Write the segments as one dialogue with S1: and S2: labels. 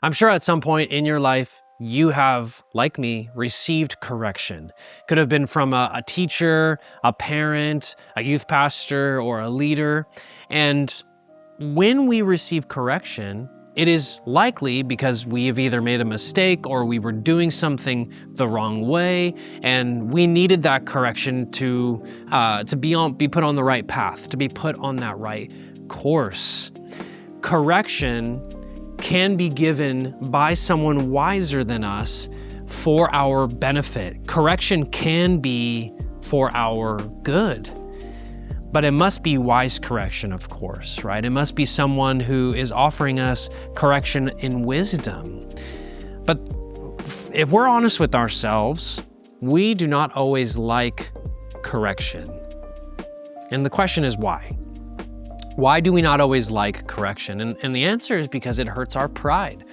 S1: I'm sure at some point in your life, you have, like me, received correction. Could have been from a teacher, a parent, a youth pastor, or a leader. And when we receive correction, it is likely because we have either made a mistake or we were doing something the wrong way, and we needed that correction to be put on the right path, to be put on that right course. Correction can be given by someone wiser than us for our benefit. Correction can be for our good. But it must be wise correction, of course, right? It must be someone who is offering us correction in wisdom. But if we're honest with ourselves, we do not always like correction. And the question is why? Why do we not always like correction? And the answer is because it hurts our pride.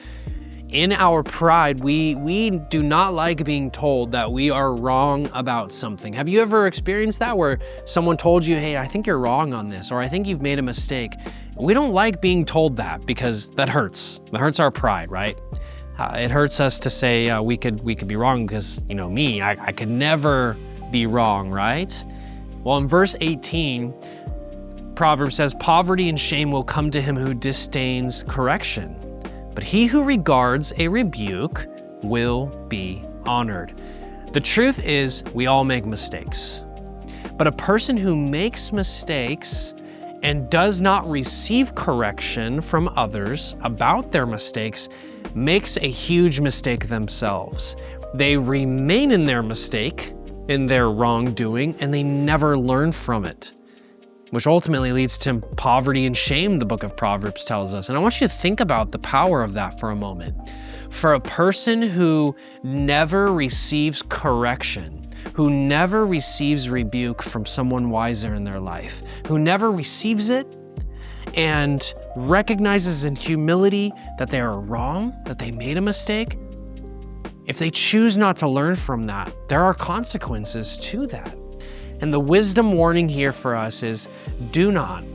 S1: In our pride, we do not like being told that we are wrong about something. Have you ever experienced that where someone told you, hey, I think you're wrong on this, or I think you've made a mistake? We don't like being told that because that hurts. That hurts our pride, right? It hurts us to say we could be wrong because, I could never be wrong, right? Well, in verse 18, Proverbs says, poverty and shame will come to him who disdains correction, but he who regards a rebuke will be honored. The truth is, we all make mistakes. But a person who makes mistakes and does not receive correction from others about their mistakes makes a huge mistake themselves. They remain in their mistake, in their wrongdoing, and they never learn from it, which ultimately leads to poverty and shame, the book of Proverbs tells us. And I want you to think about the power of that for a moment. For a person who never receives correction, who never receives rebuke from someone wiser in their life, who never receives it and recognizes in humility that they are wrong, that they made a mistake, if they choose not to learn from that, there are consequences to that. And the wisdom warning here for us is, do not,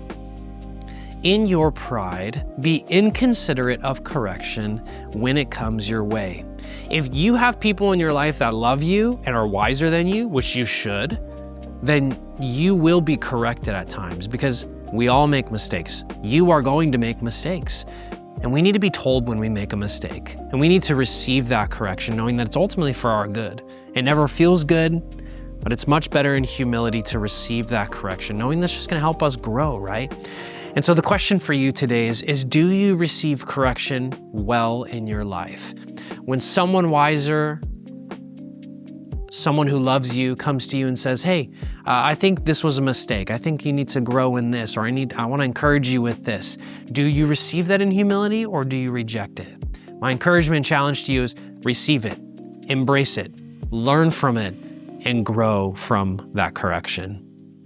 S1: in your pride, be inconsiderate of correction when it comes your way. If you have people in your life that love you and are wiser than you, which you should, then you will be corrected at times because we all make mistakes. You are going to make mistakes. And we need to be told when we make a mistake. And we need to receive that correction, knowing that it's ultimately for our good. It never feels good, but it's much better in humility to receive that correction, knowing that's just going to help us grow, right? And so the question for you today is do you receive correction well in your life? When someone wiser, someone who loves you comes to you and says, hey, I think this was a mistake. I think you need to grow in this, or I want to encourage you with this. Do you receive that in humility or do you reject it? My encouragement and challenge to you is receive it, embrace it, learn from it, and grow from that correction.